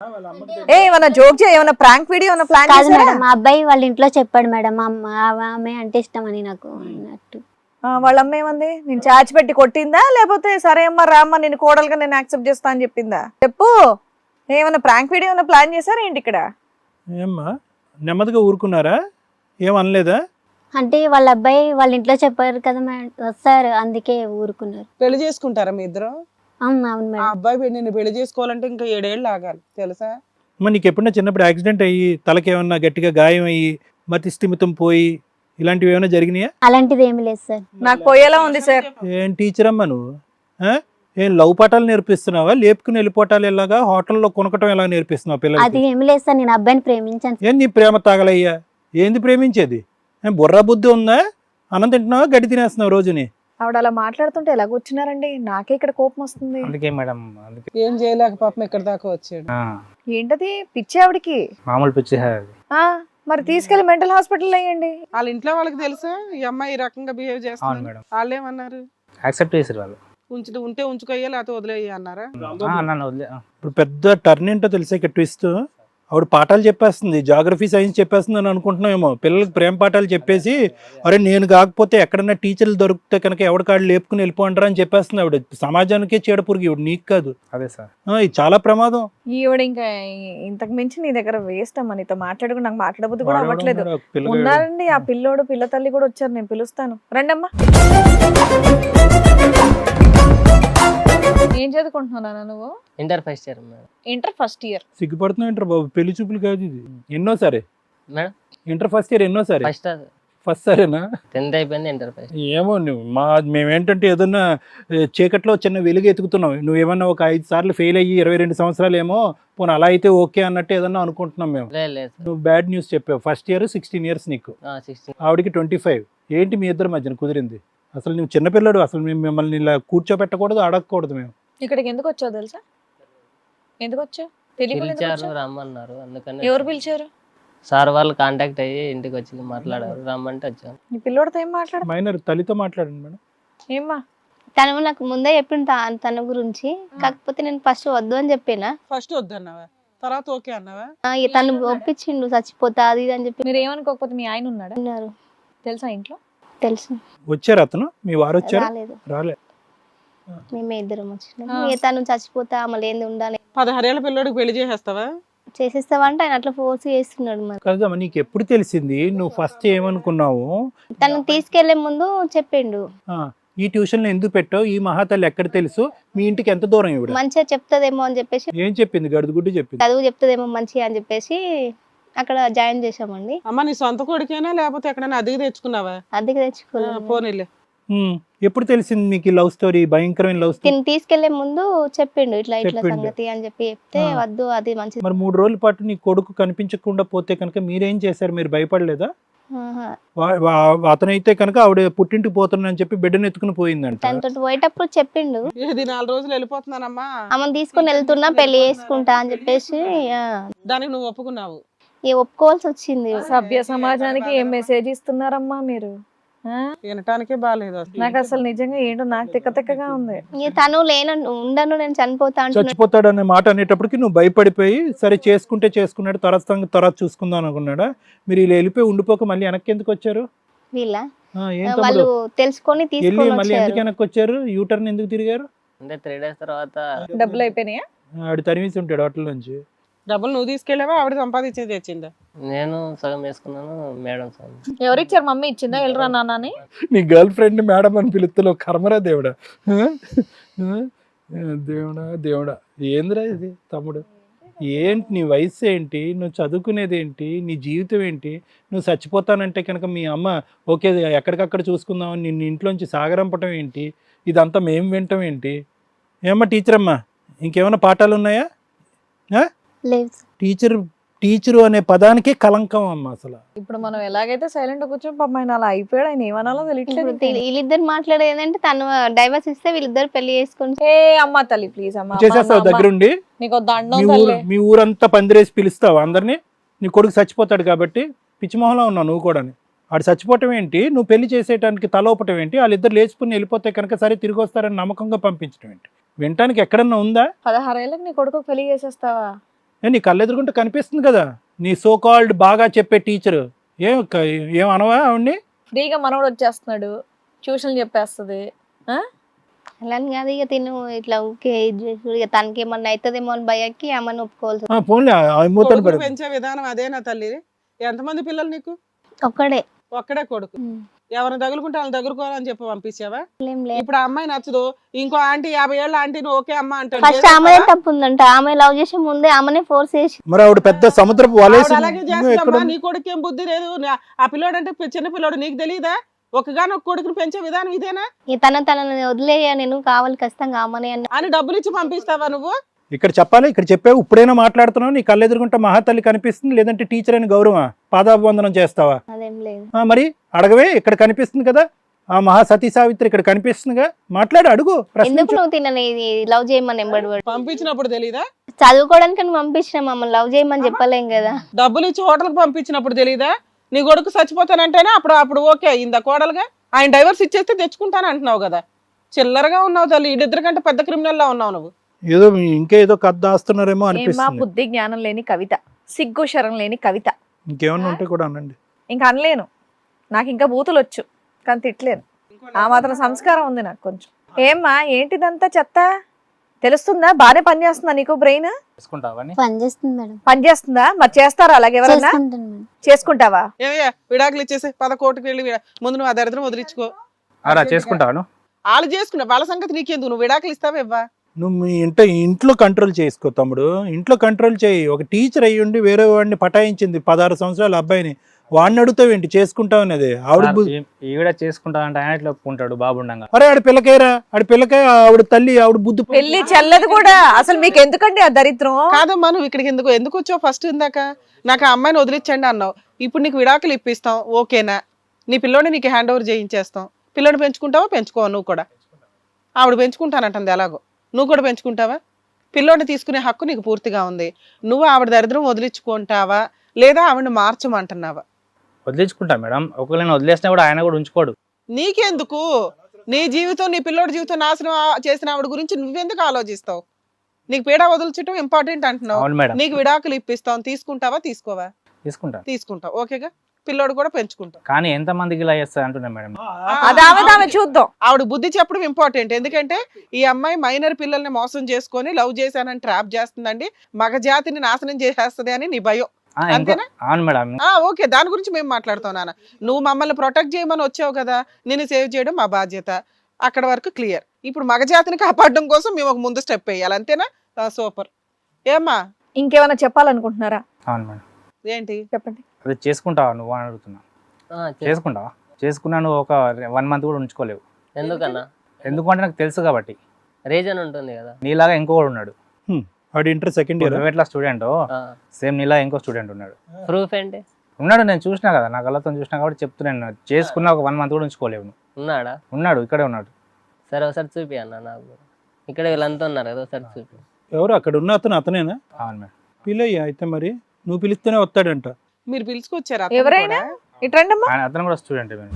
ఏమన్నా జోక్ చేయ, ఏమన్నా ప్రాంక్ వీడియో ఏమన్నా ప్లాన్ కాదు చేశారా? మేడం, మా అబ్బాయి వాళ్ళ ఇంట్లో చెప్పాడు మేడం, మా అమ్మ ఆమె అంటే ఇష్టం అని నాకు అన్నట్టు. వాళ్ళ అమ్మ ఏమంది? నేను చాచి పెట్టి కొట్టిందా, లేకపోతే సరే అమ్మా రామ్మ నేను కోడలుగా నేను యాక్సెప్ట్ చేస్తా అని చెప్పిందా? చెప్పు. ఏమన్నా ప్రాంక్ వీడియో ఏమన్నా ప్లాన్ చేశారా ఏంటి ఇక్కడ? ఏమ్మా నెమ్మదిగా ఊరుకున్నారా? ఏమనలేదా? అంటే వాళ్ళ అబ్బాయి వాళ్ళ ఇంట్లో చెప్పారు కదా మేడం సార్, అందుకే ఊరుకున్నారు. పెళ్లి చేసుకుంటారా మీ ఇద్దరు? అవును ఆ మేడం. అబ్బాయి నిన్ను పెళ్లి చేసుకోవాలంటే ఇంకా 7 ఏళ్ళు ఆగాలి తెలుసా? అమ్మ నీకు ఎప్పుడన్నా చిన్నప్పుడు యాక్సిడెంట్ అయ్యి తలకి ఏమన్నా గట్టిగా గాయం అయ్యి మతి స్థిమితం పోయి ఇలాంటివి ఏమైనా జరిగినాయా? అలాంటిది ఏమి లేదు సార్. నాకు పోయేలా ఉంది సార్. ఏం టీచర్ అమ్మా నువ్వు? ఏం లవ్ పాఠాలు నేర్పిస్తున్నావా? లేపుకుని వెళ్ళిపోవటాలు ఎలాగా? హోటల్లో కొనకటం ఎలా నేర్పిస్తున్నావు అది పిల్లలకి? ఏమి లేదు సార్, నేను అబ్బాయిని ప్రేమించాను. ఏం నీ ప్రేమ తాగలయ్యా? ఏంది ప్రేమించేది? ఏం బుర్రా బుద్ధి ఉందా? అన్నం తింటున్నావా, గడ్డి తినేస్తున్నావు రోజుని? ఆవిడ అలా మాట్లాడుతుంటే ఎలా కూర్చున్నారండి? నాకే ఇక్కడ కోపం వస్తుంది. అందుకే మేడం, అందుకే ఏం చేయలేక పాపం ఇక్కడ దాకా వచ్చాడు. ఏంటది? పిచ్చి ఆవిడకి. మామూలు పిచ్చి అది. మరి తీసుకెళ్లి మెంటల్ హాస్పిటల్ అయ్యండి. వాళ్ళ ఇంట్లో వాళ్ళకి తెలుసా ఈ అమ్మాయి ఈ రకంగా బిహేవ్ అవును చేస్తుంది? మేడం, వాళ్ళు ఏమన్నారు? యాక్సెప్ట్ చేసారు వాళ్ళు. ఉంటే ఉంచుకోయ్యా లేకపోతే వదిలేయ్యా అన్నారా? నన్ను వదిలే ఇప్పుడు పెద్ద టర్న్ ఏంటో తెలిసే ఇక్కడ ట్విస్ట్. ఆవిడ పాఠాలు చెప్పేస్తుంది, జాగ్రఫీ సైన్స్ చెప్పేస్తుంది అని అనుకుంటున్నామేమో. పిల్లలకి ప్రేమ పాఠాలు చెప్పేసి అరే నేను కాకపోతే ఎక్కడన్నా టీచర్లు దొరికితే కనుక ఎవరికాళ్ళు లేపుకుని వెళ్ళిపోంటారా అని చెప్పేస్తుంది ఆవిడ. సమాజానికే చీడపురుగు ఇవిడ, నీకు కాదు. అదే సార్. ఇది చాలా ప్రమాదం. ఈవిడ ఇంకా ఇంతకు మించి నీ దగ్గర వేస్ట్ అమ్మా. నీతో మాట్లాడుకుని నాకు మాట్లాడబుద్ధి కూడా అవ్వట్లేదు. వాడెవడో పిల్లగాడు. ఉన్నారండి ఆ పిల్లోడు పిల్ల తల్లి కూడా వచ్చారు, నేను పిలుస్తాను. రండమ్మా. ఏం చదువుకుంటున్నానా నువ్వు? Inter first year madam. Inter first year. సిగ్గుపడుతున్నావు ఇంటర్ బాబు, పెళ్లి చూపులు కాదు ఇది. ఎన్నోసారి మేడం ఇంటర్ ఫస్ట్ ఇయర్? ఎన్నోసారి? ఫస్ట్ సారేనా? 10th అయిపోయింది, ఇంటర్ ఫస్ట్. ఏమో నువ్వు మేమేంటంటే ఏదన్నా చీకట్లో చిన్న వెలుగు ఎతుకుతున్నావు. నువ్వేమన్నా ఒక 5 సార్లు ఫెయిల్ అయ్యి 22 సంవత్సరాలు ఏమో పోనీ అలా అయితే ఓకే అన్నట్టు ఏదన్నా అనుకుంటున్నాం మేము. లేదు సార్. నువ్వు బ్యాడ్ న్యూస్ చెప్పావు. ఫస్ట్ ఇయర్ 16 ఇయర్స్ నీకు, 16. ఆవిడకి 25. ఏంటి మీ ఇద్దరు మధ్యన కుదిరింది? అసలు నువ్వు చిన్నపిల్లడు, అసలు మేము మిమ్మల్ని ఇలా కూర్చోబెట్టకూడదు, అడగకూడదు మేము. ఇక్కడికి ఎందుకు వచ్చావు తెలుసా? ఎందుకు వచ్చావు? తెలియకుండా ఎందుకు పిలిచారు, వచ్చావు? రమ్మన్నారు. అందుకని ఎవరు పిలిచారు? సార్ వాళ్ళు కాంటాక్ట్ అయ్యి ఇంటికి వచ్చి మాట్లాడారు, రమ్మంటే వచ్చాను. నీ పిల్లోడితో ఏం మాట్లాడ? మైనర్ తల్లితో మాట్లాడండి మేడం. ఏమ్మా? తను నాకు ముందే చెప్పింది తన గురించి, కాకపోతే నేను ఫస్ట్ వద్దు అని చెప్పినా. ఫస్ట్ వద్దన్నావా, తర్వాత ఓకే అన్నావా? తను ఒప్పించిండు చచ్చిపోతా అది ఇది అని చెప్పి. మీరు ఏమనుకోకపోతే మీ ఆయన ఉన్నాడా? ఉన్నారు. తెలుసా ఇంట్లో? తెలుసు. వచ్చారు అతను, మీ వారు వచ్చారు? రాలేదు, రాలే. మేమే ఇద్దరం వచ్చినాం. తను చచ్చిపోతా మళ్ళీ ఏంది ఉండాలి 16 ఏళ్ల పిల్లోడికి పెళ్లి చేసేస్తావా? చేసేస్తావంటే ఆయన అట్లా ఫోర్స్ చేస్తున్నాడు. మరి కదమ్మా, నీకు ఎప్పుడు తెలిసింది? నువ్వు ఫస్ట్ ఏమనుకున్నావు? తను తీసుకెళ్లే ముందు చెప్పిండు, ఈ ట్యూషన్లో ఎందుకు పెట్టావు? ఈ మహాతల్లి ఎక్కడ తెలుసు? మీ ఇంటికి ఎంత దూరం ఇవిడ? మంచిగా చెప్తాదేమో అని చెప్పేసి. ఏం చెప్పింది? గడుదుగుడ్డు చెప్పింది. చదువు చెప్తాదేమో మంచిగా అని చెప్పేసి అక్కడ జాయిన్ చేసామండి. అమ్మ నీ సొంత కొడుకేనా లేకపోతే ఎక్కడైనా అద్దెకి తెచ్చుకున్నావా? అద్దెకి తెచ్చుకోలేదు. పోనీలే. ఎప్పుడు తెలిసింది మీకు లవ్ స్టోరీ, భయంకరమైన లవ్ స్టోరీ? తిని తీసుకెళ్లే ముందు చెప్పిండు ఇట్లా ఇట్లా చెప్పిండు. సంగతి అని చెప్పి చెప్తే వద్దు అది మంచిది. మరి 3 రోజుల పాటు నీ కొడుకు కనిపించకుండా పోతే కనుక మీరేం చేశారు? మీరు భయపడలేదా? ఆహా. అతనైతే కనుక ఆవిడ పుట్టింటికి పోతున్నానని చెప్పి బిడ్డను ఎత్తుకుని పోయిందంట. తనతో పోయేటప్పుడు చెప్పిండు ఇది 4 రోజులు వెళ్ళిపోతున్నానమ్మా, ఆమెను తీసుకొని వెళ్తున్నా పెళ్లి చేసుకుంటా అని చెప్పేసి. దానికి నువ్వు ఒప్పుకున్నావు. ఒప్పుకోవాల్సి వచ్చింది. సభ్య సమాజానికి ఏం మెసేజ్ ఇస్తున్నారమ్మా మీరు? వినటానికే బాగాలేదు అసలు. నాకు అసలు నిజంగా ఏంటో నాకు తిక్కగా ఉంది. తను ఉండను నేను చనిపోతా అంటున్నాడు. చచ్చిపోతాడు అనే మాట అనేటప్పటికి నువ్వు భయపడిపోయి సరే చేసుకుంటే చేసుకున్నాడు, తర్వాత చూసుకుందాం అనుకున్నాడా? మీరు ఇలా వెళ్ళిపోయి ఉండిపోక మళ్ళీ వెనక్కి ఎందుకు వచ్చారు? వీళ్ళ ఏం వాళ్ళు తమ్ముడు తెలుసుకొని వెళ్ళి తీసుకొని మళ్ళీ ఎందుకు వచ్చారు. వెనక్కి వచ్చారు? యూటర్న్ ఎందుకు తిరిగారు? అంటే 3 days తర్వాత డబ్బులు అయిపోయినాయా? ఆవిడ తరిమేసి ఉంటాడు హోటల్ నుంచి. డబ్బులు నువ్వు తీసుకెళ్ళావా ఆవిడ సంపాదించి తెచ్చిందా? నేను సగం వేసుకున్నాను, మేడం సగం. ఎవరిచ్చారు? మమ్మీ ఇచ్చిందా? వెళ్ళరా నాన్నని. నీ గర్ల్ ఫ్రెండ్ మేడం అని పిలుస్తున్నావు, కర్మరా దేవుడా. దేవుడా ఏందిరా ఇది తమ్ముడు? ఏంటి నీ వయసు ఏంటి? నువ్వు చదువుకునేది ఏంటి? నీ జీవితం ఏంటి? నువ్వు చచ్చిపోతానంటే కనుక మీ అమ్మ ఓకే ఎక్కడికక్కడ చూసుకుందామని నిన్ను ఇంట్లోంచి సాగరంపటం ఏంటి? ఇదంతా మేము వింటాం ఏంటి? ఏమ్మా టీచర్ అమ్మా, ఇంకేమైనా పాఠాలు ఉన్నాయా? లేదు. టీచరు అనే పదానికే కలంకం అమ్మ అసలు. ఇప్పుడు మనం ఎలాగైతే సైలెంట్ కూర్చొని పాపం ఆయన అలా అయిపోయాడు. ఆయన ఏమనాలో తెలియట్లేదు. వీళ్ళిద్దరు మాట్లాడేది ఏంటంటే తను డైవర్స్ ఇస్తే వీళ్ళిద్దరు పెళ్లి చేసుకొని. ఏ అమ్మా తల్లి ప్లీజ్ అమ్మా. చేసేస్తావు దగ్గరుండి? నీకు దండం తల్లి. మీ ఊరంతా పందిరేసి పిలుస్తావు అందరినీ? నీ కొడుకు చచ్చిపోతాడు కాబట్టి పిచ్చిమోహంలో ఉన్నావు నువ్వు కూడా. ఆడు చచ్చిపోవటం ఏంటి? నువ్వు పెళ్లి చేసేయడానికి తలోపటం ఏంటి? వాళ్ళిద్దరు లేచిపోయి వెళ్ళిపోతే కనుక సరే తిరిగి వస్తారని నమ్మకంగా పంపించడం ఏంటి? వినటానికి ఎక్కడన్నా ఉందా? 16 ఏళ్ళకి నీ కొడుకు పెళ్లి చేసేస్తావా? నీ కళ్ళెదురుకుంటే కనిపిస్తుంది కదా నీ సో కాల్డ్ బాగా చెప్పే టీచర్. ఏం అనవా ఆవిడ్ని? ఫ్రీగా మనవడు వచ్చేస్తున్నాడు, ట్యూషన్ చెప్పేస్తుంది. అలా అని కాదు, ఇక తిను ఇట్లా ఊకే ఇది చేసుడు, ఇక తనకి ఏమన్నా అవుతుందేమో అని భయకి ఆమెను ఒప్పుకోవాల్సి పోన్లే మూతను కొడుకుని పెడదు. పెంచే విధానం అదేనా తల్లి? ఎంతమంది పిల్లలు నీకు? ఒక్కడే. ఒక్కడే కొడుకు. ఎవరిని తగులుకుంటే వాళ్ళని తగులుకోవాలని చెప్పి పంపించావా? ఏం లేదు. ఇప్పుడు ఆ అమ్మాయి నచ్చదు, ఇంకో ఆంటీ 50 ఏళ్ళ ఆంటీని ఓకే అమ్మ అంటే ఫస్ట్ ఆమెనే తప్పు ఉందంట. ఆమె లవ్ చేసే ముందే ఆమెనే ఫోర్స్ చేసి. మరి ఆవిడ పెద్ద సముద్రపు వలేసి అలాగే చేస్తుందమ్మా. నీ కొడుకు ఏం బుద్ధి లేదు? ఆ పిల్లోడు అంటే చిన్న పిల్లోడు, నీకు తెలియదా? ఒకగానొక కొడుకుని పెంచే విధానం ఇదేనా? ఇక తనని వదిలేయ, నేను కావాలి ఖచ్చితంగా ఆమెనే అని డబ్బులు ఇచ్చి పంపిస్తావా నువ్వు? ఇక్కడ చెప్పాలి, ఇక్కడ చెప్పావు, ఇప్పుడైనా మాట్లాడుతున్నావు. నీ కళ్ళెదురుకుంటే మహాతల్లి కనిపిస్తుంది, లేదంటే టీచర్ అని గౌరవం పాదాభివందనం చేస్తావా? అదేం లేదు. మరి అడగవే, ఇక్కడ కనిపిస్తుంది కదా ఆ మహా సతీ సావిత్రి, ఇక్కడ కనిపిస్తుందిగా, మాట్లాడు, అడుగు, ఎందుకు ప్రశ్నించు. నువ్వు తినని లవ్ చేయమని ఎంబడి పంపించినప్పుడు తెలీదా? చదువుకోవడానికి నువ్వు పంపించిన మమ్మల్ని లవ్ చేయమని చెప్పలేం కదా. డబ్బులు ఇచ్చి హోటల్కి పంపించినప్పుడు తెలీదా? నీ కొడుకు చచ్చిపోతానంటేనే అప్పుడు ఓకే అయిందా కోడలుగా? ఆయన డైవర్స్ ఇచ్చేస్తే తెచ్చుకుంటాను అంటున్నావు కదా. చిల్లరగా ఉన్నావు తల్లి, ఇద్దరికంటే పెద్ద క్రిమినల్ లా ఉన్నావు నువ్వు. ఏదో ఇంకేదో కథ దాస్తున్నారేమో ఏమా అనిపిస్తుంది. బుద్ధి జ్ఞానం లేని కవిత, సిగ్గు శరం లేని కవిత. ఇంకేమన్నా ఉంటే కూడా అనండి. ఇంకా అనలేను, నాకు ఇంకా బూతులు వచ్చు కానీ తిట్టలేను. ఆ మాత్రం సంస్కారం ఉంది నాకు కొంచెం. ఏమ్మా ఏంటిదంతా చెత్త? తెలుస్తుందా? బాగానే పనిచేస్తుందా నీకు బ్రెయిన్? చేసుకుంటావా అని? పని చేస్తుంది మేడం. పని చేస్తుందా? మరి చేస్తారా అలాగే ఎవరన్నా? చేసుకుంటావా? ఏమయ్యా విడాకులు ఇచ్చేసి 10 కోటికి వెళ్ళి ముందు నువ్వు ఆ దరిద్రం వదిలించుకో. అలా చేసుకుంటావాను? వాళ్ళు చేసుకున్నా వాళ్ళ సంగతి నీకెందుకు? నువ్వు విడాకులు ఇస్తావా ఇవ్వా? నువ్వు మీ ఇంట్లో కంట్రోల్ చేసుకో తమ్ముడు, ఇంట్లో కంట్రోల్ చేయి. ఒక టీచర్ అయ్యి ఉండి వేరే వాడిని పటాయించింది 16 సంవత్సరాల అబ్బాయిని, వాడిని అడుగుతావేంటి చేసుకుంటావు అనేది? ఆవిడ ఈవిడ చేసుకుంటా అంటే ఆయన ఇట్లా ఒప్పుకుంటాడు బాబుండంగా. అరే ఆడి పిల్లకాయరా, ఆడి పిల్లకాయ, ఆవిడ తల్లి, ఆవిడ బుద్ధి. పెళ్లి చెల్లదు కూడా. అసలు మీకు ఎందుకండి ఆ దరిద్రం? కాదమ్మా, నువ్వు ఇక్కడికి ఎందుకు వచ్చావు? ఫస్ట్ ఇందాక నాకు ఆ అమ్మాయిని వదిలించండి అన్నావు, ఇప్పుడు నీకు విడాకులు ఇప్పిస్తాం, ఓకేనా? నీ పిల్లోని నీకు హ్యాండ్ ఓవర్ చేయించేస్తాం. పిల్లోని పెంచుకుంటావా? పెంచుకోవా? నువ్వు కూడా ఆవిడ పెంచుకుంటానంటుంది, ఎలాగో నువ్వు కూడా పెంచుకుంటావా? పిల్లోని తీసుకునే హక్కు నీకు పూర్తిగా ఉంది. నువ్వు ఆవిడ దరిద్రం వదిలించుకుంటావా లేదా ఆవిడని మార్చమంటున్నావా? వదిలించుకుంటా మేడం. ఒకవేళ వదిలేసినా కూడా ఆయన కూడా ఉంచుకోడు. నీకెందుకు? నీ జీవితం, నీ పిల్లోడి జీవితం నాశనం చేసిన ఆవిడ గురించి నువ్వెందుకు ఆలోచిస్తావు? నీకు పీడ వదిలించడం ఇంపార్టెంట్ అంటున్నావు. అవును మేడం. నీకు విడాకులు ఇప్పిస్తాం, తీసుకుంటావా? తీసుకోవా? తీసుకుంటావు, ఓకేగా. పిల్లోడు కూడా పెంచుకుంటాం. కానీ ఎంత మందికి ఇలా చేస్తా అంటున్నా మేడం. అదావదామె చూద్దాం. ఆవిడ బుద్ధి చెప్పడం ఇంపార్టెంట్. ఎందుకంటే ఈ అమ్మాయి మైనర్ పిల్లల్ని మోసం చేసుకొని లవ్ చేశానని ట్రాప్ చేస్తుందండి, మగ జాతిని నాశనం చేసేస్తుంది అని నీ భయం, అంతేనా? అవును మేడం. ఓకే, దాని గురించి మేము మాట్లాడుతాం నాన్న. నువ్వు మమ్మల్ని ప్రొటెక్ట్ చేయమని వచ్చావు కదా, నేను సేవ్ చేయడం మా బాధ్యత. అక్కడ వరకు క్లియర్. ఇప్పుడు మగజాతిని కాపాడడం కోసం మేము ఒక ముందు స్టెప్ వేయాలి, అంతేనా? సూపర్. ఏమ్మా ఇంకేమైనా చెప్పాలనుకుంటున్నారా? అవును మేడం. ఏంటి చెప్పండి. అది చేసుకుంటావా నువ్వు అని అడుగుతున్నా. చేసుకుంటావా? చేసుకున్నా నువ్వు ఒక 1 మంత్ కూడా ఉంచుకోలేవు. ఎందుకన్నా? ఎందుకంటే నాకు తెలుసు కాబట్టి. రీజన్ ఉంటుంది కదా. నీలాగా ఇంకోడు ఉన్నాడు. వాడు ఇంటర్ సెకండ్ ఇయర్. నువ్వు ఎట్లా స్టూడెంట్ సేమ్ నీలా ఇంకో స్టూడెంట్ ఉన్నాడు. ప్రూఫ్ ఏంటి? ఉన్నాడు, నేను చూసినా కదా, నా కళ్ళతో చూసినా కాబట్టి చెప్తున్నాను. చేసుకున్నా ఒక 1 మంత్ కూడా ఉంచుకోలేవు. ఉన్నాడా? ఉన్నాడు, ఇక్కడే ఉన్నాడు. సరే ఒకసారి చూపి అన్న నాకు. ఇక్కడ వీళ్ళంతా ఉన్నారు కదా, ఒకసారి చూపి. ఎవరు అక్కడ ఉన్న అతనేనా? అవును మేడం. పిల్లయ్యా అయితే మరి నువ్వు పిలిస్తేనే వస్తాడంట. మీరు పిలుచుకొచ్చారా? ఎవరైనా ఇట్రండమ్మా. అతను కూడా స్టూడెంట్ మేడం.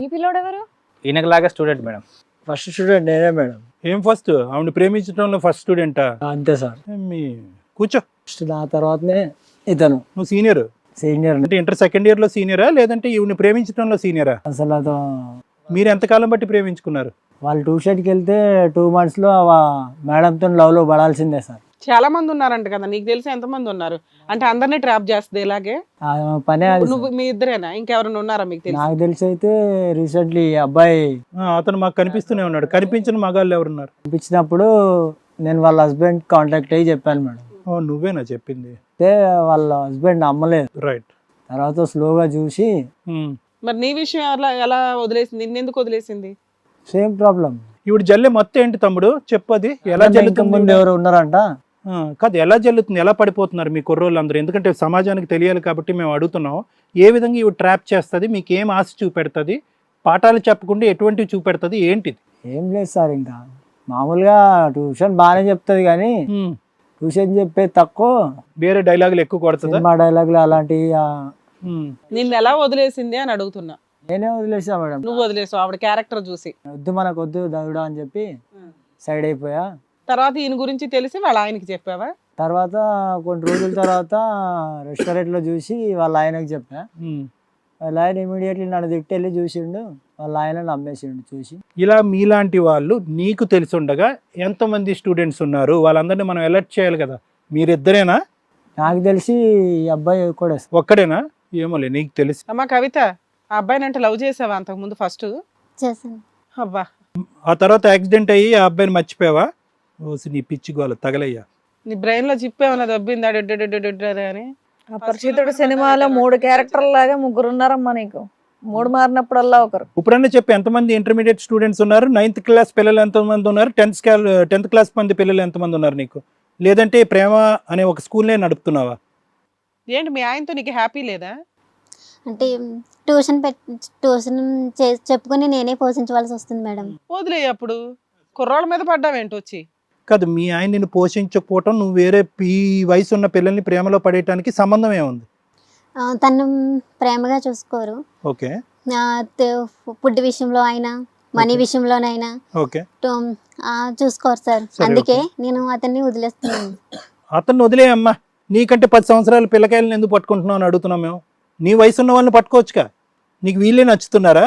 ఈ పిల్లోడు ఎవరు? ఈయనలాగే స్టూడెంట్ మేడం. ఫస్ట్ స్టూడెంట్ నేనే మేడం. ఏం ఫస్ట్? ఆవిడ ప్రేమించడంలో ఫస్ట్ స్టూడెంటా? అంతే సార్. మీ కూర్చో. ఫస్ట్ నా తర్వాతనే ఇతను నువ్వు సీనియర్? సీనియర్. అంటే ఇంటర్ సెకండ్ ఇయర్ లో సీనియరా, లేదంటే ఈవిని ప్రేమించడంలో సీనియరా? అసలు అతను మీరు ఎంతకాలం బట్టి ప్రేమించుకున్నారు? వాళ్ళు ట్యూషన్కి వెళ్తే 2 months లో మేడంతో లవ్లో పడాల్సిందే సార్. చాలా మంది ఉన్నారంట కదా, నీకు తెలిసి ఎంతమంది ఉన్నారు? అంటే అందరినీ ట్రాప్ చేస్తుంది ఇలాగే? ఆ పనే అది నువ్వు మీ ఇద్దరేనా? ఇంకెవరైనా ఉన్నారా మీకు తెలిసి? నాకు తెలిసి అయితే రీసెంట్లీ అబ్బాయి అతను మాకు కనిపిస్తూనే ఉన్నాడు. కనిపించిన మగాళ్ళు ఎవరున్నారు? పంపించినప్పుడు నేను వాళ్ళ హస్బెండ్ కాంటాక్ట్ అయ్యి చెప్పాను మేడం. నువ్వేనా చెప్పింది? అయితే వాళ్ళ హస్బెండ్ నమ్మలేదు. రైట్. తర్వాత స్లోగా చూసి మరి నీ విషయం ఎలా వదిలేసింది? నిన్నెందుకు వదిలేసింది? Same problem. ఇప్పుడు జల్లే మొత్తం ఏంటి తమ్ముడు చెప్పది? ఎలా ముందు జల్లుతుంది? ఎవరు ఉన్నారంట? కాదు, ఎలా జల్లుతుంది, ఎలా పడిపోతున్నారు మీ కుర్రోళ్ళు అందరూ? ఎందుకంటే సమాజానికి తెలియాలి కాబట్టి మేము అడుగుతున్నాం. ఏ విధంగా ఇవి ట్రాప్ చేస్తుంది, మీకు ఏం ఆశ చూపెడుతుంది, పాఠాలు చెప్పకుండా ఎటువంటివి చూపెడుతుంది, ఏంటిది? ఏం లేదు సార్, ఇంకా మామూలుగా ట్యూషన్ బాగానే చెప్తుంది కానీ ట్యూషన్ చెప్పేది తక్కువ, వేరే డైలాగులు ఎక్కువ కొడుతుంది. సినిమా డైలాగులు అలాంటివి. నిన్ను ఎలా వదిలేసింది అని అడుగుతున్నా. నేనే వదిలేసా మేడం. నువ్వు వదిలేసావు ఆవిడ క్యారెక్టర్ చూసి? వద్దు మనకు వద్దు దవిడ అని చెప్పి సైడ్ అయిపోయా. తర్వాత ఈయన గురించి తెలిసి వాళ్ళ ఆయనకి చెప్పావా? తర్వాత కొన్ని రోజుల తర్వాత రెస్టారెంట్లో చూసి వాళ్ళ ఆయనకి చెప్పా. ఉమ్. వాళ్ళ ఆయన ఇమీడియట్లీ నన్ను తిట్టి వెళ్ళి చూసిండు, వాళ్ళ ఆయన నమ్మేసిండు చూసి. ఇలా మీలాంటి వాళ్ళు నీకు తెలిసి ఉండగా ఎంతమంది స్టూడెంట్స్ ఉన్నారు? వాళ్ళందరినీ మనం అలర్ట్ చేయాలి కదా. మీరిద్దరేనా? నాకు తెలిసి ఈ అబ్బాయి కూడా ఒక్కడేనా? ఏమోలే, నీకు తెలిసి. అమ్మా కవిత, ఆ అబ్బాయిని అంటే లవ్ చేసావా అంతకుముందు ఫస్ట్? చేశాను. అబ్బా, ఆ తర్వాత యాక్సిడెంట్ అయ్యి ఆ అబ్బాయిని మర్చిపోయావా? ఓసి నీ పిచ్చి గోల తగలయ్యా. నీ బ్రెయిన్ లో జిప్పేమన్నా దబ్బిందా అని? అపరిచితుడు సినిమాలో 3 క్యారెక్టర్ల లాగా 3 ఉన్నారమ్మా నీకు. 3 మారినప్పుడల్లా ఒకరు. ఇప్పుడన్నా చెప్పి ఎంతమంది ఇంటర్మీడియట్ స్టూడెంట్స్ ఉన్నారు? 9th క్లాస్ పిల్లలు ఎంతమంది ఉన్నారు? 10th క్లాస్ మంది పిల్లలు ఎంతమంది ఉన్నారు నీకు? లేదంటే ప్రేమ అనే ఒక స్కూల్నే నడుపుతున్నావా? ఏంటి మీ ఆయనతో నీకు హ్యాపీ లేదా? అంటే ట్యూషన్ చెప్పుకొని నేనే పోషించవలసి వస్తుంది మేడం. వదిలే, అప్పుడు కుర్రాళ్ళ మీద పడ్డావేంటి వచ్చి? కాదు, మీ ఆయన నిన్ను పోషించకపోవటం, నువ్వు వేరే ఈ వయసు ఉన్న పిల్లల్ని ప్రేమలో పడేయటానికి సంబంధం ఏముంది? తను ప్రేమగా చూసుకోరు. ఓకే ఫుడ్ విషయంలో అయినా మనీ విషయంలోనైనా ఓకే చూసుకోరు సార్. సరే, అందుకే నేను అతన్ని వదిలేస్తున్నాను. అతన్ని వదిలేయమ్మా. నీకంటే 10 సంవత్సరాల పిల్లకాయలను ఎందుకు పట్టుకుంటున్నావు అని అడుగుతున్నాం మేము. నీ వయసు ఉన్న వాళ్ళని పట్టుకోవచ్చుగా. నీకు వీళ్ళే నచ్చుతున్నారా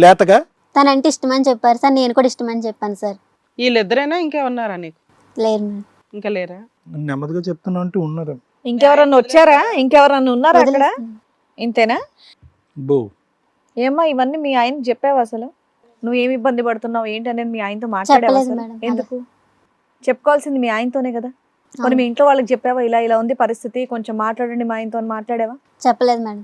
లేతగా? తనంటే ఇష్టమని చెప్పారు సార్, నేను కూడా ఇష్టమని చెప్పాను సార్. వీళ్ళిద్దరైనా ఇంకా ఉన్నారా నీకు? లేరు మేడం. ఇంకా లేరా? నెమ్మదిగా చెప్తున్నా అంటే ఉన్నారు. ఇంకెవరన్నా వచ్చారా? ఇంకెవరన్నా ఉన్నారా అక్కడ? ఇంతేనా? బో ఏమ్మా ఇవన్నీ మీ ఆయనకి చెప్పావు? అసలు నువ్వు ఏమి ఇబ్బంది పడుతున్నావు ఏంటి అనేది మీ ఆయనతో మాట్లాడావు? చెప్పలేదు అసలు మేడం. ఎందుకు చెప్పుకోవాల్సింది మీ ఆయనతోనే కదా. కొన్ని మీ ఇంట్లో వాళ్ళకి చెప్పావా ఇలా ఇలా ఉంది పరిస్థితి, కొంచెం మాట్లాడండి మా ఆయనతో అని మాట్లాడావా? చెప్పలేదు మేడం.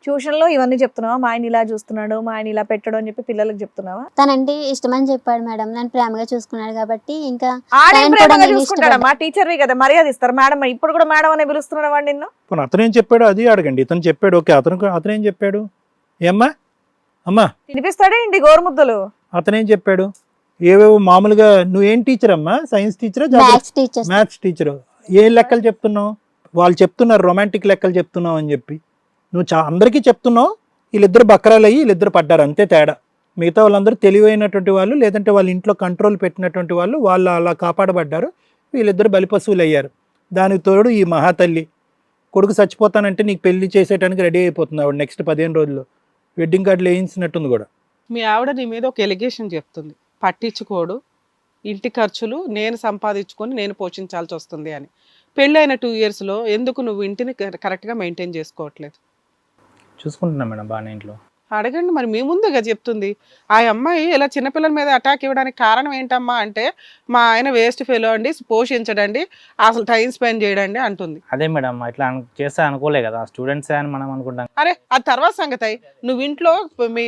ట్యూషన్లో ఇవన్నీ చెప్తున్నావా? మా ఆయన ఇలా చూస్తున్నాడు, మా ఆయన ఇలా పెట్టాడు అని చెప్పి పిల్లలకు చెప్తున్నావా? తనంటే ఇష్టమని చెప్పాడు మేడం. నన్ను ప్రేమగా చూసుకున్నాడు కాబట్టి ఇంకా ఆడే తనని కూడా ప్రేమగా నేను చూసుకుంటాడా? మా టీచర్వి కదా, మర్యాద ఇస్తారు. మేడం ఇప్పుడు కూడా మేడం అనే పిలుస్తున్నాడు వాడు నిన్ను. పోనీ అతనేం చెప్పాడు అది అడగండి. ఇతను చెప్పాడు, ఓకే. అతనేం చెప్పాడు? ఏమ్మా అమ్మా వినిపిస్తాడే ఇంటి గోరుముద్దలు. అతనేం చెప్పాడు? ఏవేవో మామూలుగా. నువ్వేం టీచర్ అమ్మా? సైన్స్ టీచరా? Maths teacher. Maths teacher. ఏ లెక్కలు చెప్తున్నావు? వాళ్ళు చెప్తున్నారు రొమాంటిక్ లెక్కలు చెప్తున్నావు అని చెప్పి. నువ్వు అందరికీ చెప్తున్నావు. వీళ్ళిద్దరు బకరాలు అయ్యి వీళ్ళిద్దరు పడ్డారు, అంతే తేడా. మిగతా వాళ్ళందరూ తెలివైనటువంటి వాళ్ళు, లేదంటే వాళ్ళ ఇంట్లో కంట్రోల్ పెట్టినటువంటి వాళ్ళు అలా కాపాడబడ్డారు. వీళ్ళిద్దరు బలిపశువులు అయ్యారు. దానికి తోడు ఈ మహాతల్లి కొడుకు చచ్చిపోతానంటే నీకు పెళ్లి చేసేయడానికి రెడీ అయిపోతుంది ఆవిడ నెక్స్ట్ 15 రోజుల్లో. వెడ్డింగ్ కార్డులు వేయించినట్టుంది కూడా. మీ ఆవిడ నీ మీద ఒక ఎలిగేషన్ చెప్తుంది, పట్టించుకోడు, ఇంటి ఖర్చులు నేను సంపాదించుకొని నేను పోషించాల్సి వస్తుంది అని. పెళ్ళైన 2 yearsలో ఎందుకు నువ్వు ఇంటిని కరెక్ట్గా మెయింటైన్ చేసుకోవట్లేదు? చూసుకుంటున్నా మేడం బాగానే ఇంట్లో. అడగండి మరి, మీ ముందుగా చెప్తుంది. ఆ అమ్మాయి ఇలా చిన్నపిల్లల మీద అటాక్ ఇవ్వడానికి కారణం ఏంటమ్మా అంటే, మా ఆయన వేస్ట్ ఫెలో అండి, పోషించడండి, అసలు టైం స్పెండ్ చేయడండి అంటుంది. అదే మేడం, ఇట్లా చేస్తే అనుకోలే కదా, స్టూడెంట్సే అని మనం అనుకుంటాం. అరే అది తర్వాత సంగతి. నువ్వు ఇంట్లో మీ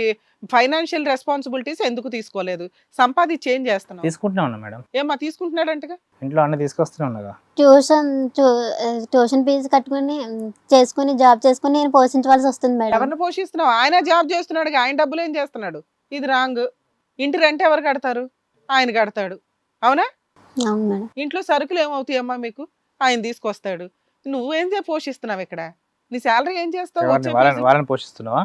ఫైనాన్షియల్ రెస్పాన్సిబిలిటీస్ ఎందుకు తీసుకోలేదు? సంపాదించి ఏం చేస్తున్నావు? తీసుకుంటూనే ఉన్నా మేడం. ఏమ్మా తీసుకుంటున్నాడంటగా? ఇంట్లో అన్నీ తీసుకొస్తూనే ఉన్నాగా. ట్యూషన్ ఫీజు కట్టుకుని చేసుకుని జాబ్ చేసుకుని నేను పోషించవలసి వస్తుంది మేడం. ఎవరిని పోషిస్తున్నావు? ఆయన జాబ్ చేస్తున్నాడు, ఆయన డబ్బులు ఏం చేస్తున్నాడు? ఇది రాంగ్. ఇంటి రెంట్ ఎవరు కడతారు? ఆయన కడతాడు, అవునా? అవును మేడం. ఇంట్లో సరుకులు ఏమవుతాయి అమ్మా మీకు? ఆయన తీసుకొస్తాడు. నువ్వేం పోషిస్తున్నావు ఇక్కడ? నీ శాలరీ ఏం చేస్తావు? వాళ్ళని పోషిస్తున్నావా?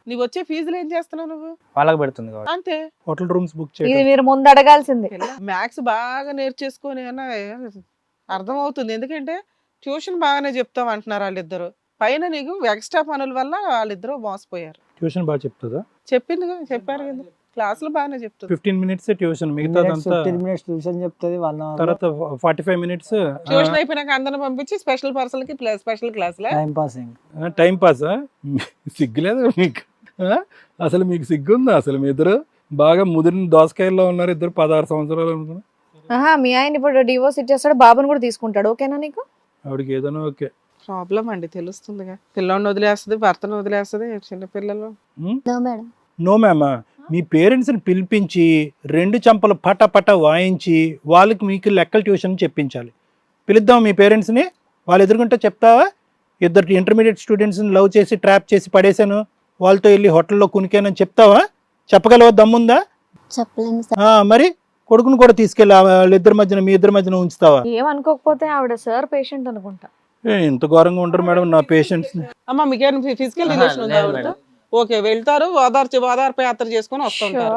నీకు వచ్చే ఫీజులు ఏం చేస్తున్నావు నువ్వు? వాళ్ళకి పెడుతుంది కాబట్టి. అంతే. హోటల్ రూమ్స్ బుక్ ఇది చేయాలి. మీరు ముందు అడగాల్సింది. మ్యాథ్స్ బాగా నేర్చేసుకొని అన్న అర్థం అవుతుంది, ఎందుకంటే ట్యూషన్ బాగానే చెప్తాం అంటున్నారు వాళ్ళిద్దరు. పైన నీకు ఎక్స్ట్రా పనుల వల్ల వాళ్ళిద్దరూ మోసపోయారు. ట్యూషన్ బాగా చెప్తుందా? చెప్పింది చెప్పారు కదా, క్లాసులు బాగానే చెప్తుంది. 15 minutes ట్యూషన్, మిగతాదంతా 15 minutes ట్యూషన్ చెప్తుంది. 1 hour తర్వాత 45 minutes ట్యూషన్ అయిపోయినాక అందరిని పంపించి స్పెషల్ పర్సన్ కి స్పెషల్ క్లాసులే. Time passing. టైం పాసా? సిగ్గులేదు మీకు? అసలు మీకు సిగ్గుందా? అసలు మీ ఇద్దరు బాగా ముదిరిన దోసకాయల్లో ఉన్నారు, ఇద్దరు 16 సంవత్సరాలు అనుకున్నా. మీ ఆయన ఇప్పుడు డివోర్స్ ఇచ్చేస్తాడు, బాబుని కూడా తీసుకుంటాడు. ఓకేనా నీకు? ఆవిడకి ఏదైనా ఓకే. ప్రాబ్లం అండి తెలుస్తుందిగా. పిల్లని వదిలేస్తుంది, భర్తను వదిలేస్తుంది, చిన్నపిల్లలు. No madam. No ma'am. మీ పేరెంట్స్ని పిలిపించి 2 చంపలు పట వాయించి వాళ్ళకి మీకు లెక్కల ట్యూషన్ చెప్పించాలి. పిలుద్దాం మీ పేరెంట్స్ని. వాళ్ళు ఎదుర్కొంటే చెప్తావా? 2 ఇంటర్మీడియట్ స్టూడెంట్స్ని లవ్ చేసి ట్రాప్ చేసి పడేశాను, వాళ్ళతో వెళ్ళి హోటల్లో కునికానని చెప్తావా? చెప్పగలవా? దమ్ముందా? చెప్పలేను సార్. మరి కొడుకును కూడా తీసుకెళ్ళి వాళ్ళిద్దరి మధ్యన మీ ఇద్దరి మధ్యన ఉంచుతావా? ఏమనుకోకపోతే ఆవిడ సార్ పేషెంట్ అనుకుంటా. ఇంత ఘోరంగా ఉంటారు మేడం నా పేషెంట్స్. అమ్మా మీకేమైనా ఫిజికల్ రిలేషన్ ఉందా ఆవిడతో? ఓకే వెళ్తారు, ఓదార్పు యాత్ర చేసుకొని వస్తుంటారు.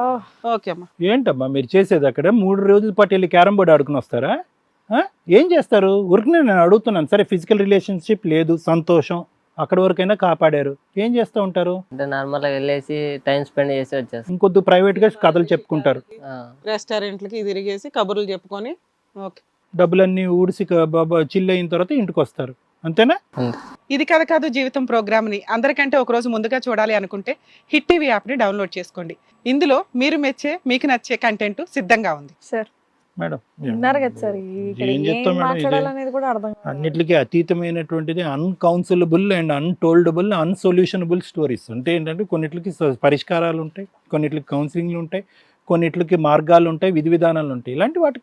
ఓకే అమ్మా. ఏంటమ్మా మీరు చేసేది అక్కడ 3 రోజుల పాటు వెళ్ళి క్యారమ్ బోర్డు ఆడుకుని వస్తారా? ఏం చేస్తారు? ఊరికి నేను అడుగుతున్నాను. సరే ఫిజికల్ రిలేషన్షిప్ లేదు, సంతోషం, అక్కడ వరకైనా కాపాడారు, ఏం చేస్తూ ఉంటారు? అంటే నార్మల్ గా వెళ్ళేసి టైం స్పెండ్ చేసి వచ్చేస్తాం. ఇంకొద్దు ప్రైవేట్ గా కథలు చెప్పుకుంటారు, రెస్టారెంట్లకి తిరిగేసి కబుర్లు చెప్పుకొని ఓకే. డబ్బులన్నీ ఊడిసి చిల్ అయిన తర్వాత ఇంటికి వస్తారు, అంతేనా? ఇది కథ కాదు జీవితం ప్రోగ్రామ్ని అందరికంటే ఒక రోజు ముందుగా చూడాలి అనుకుంటే హిట్ టీవీ యాప్ని డౌన్లోడ్ చేసుకోండి. ఇందులో మీరు మెచ్చే మీకు నచ్చే కంటెంట్ సిద్ధంగా ఉంది. సార్ మేడం విన్నారు కదా సార్, ఇక్కడ ఏం ఏం చెప్తాం మేడం? మాట్లాడాలనేది కూడా అర్థం కాదు. అన్నిటికీ అతీతమైనటువంటిది అన్కౌన్సిలబుల్ అండ్ అన్టోల్డబుల్ అన్సొల్యూషనబుల్ స్టోరీస్. అంటే ఏంటంటే కొన్నిటికి పరిష్కారాలు ఉంటాయి, కొన్నిటికి కౌన్సిలింగ్లు ఉంటాయి, కొన్నిటికి మార్గాలు ఉంటాయి, విధి విధానాలు ఉంటాయి. ఇలాంటి వాటికి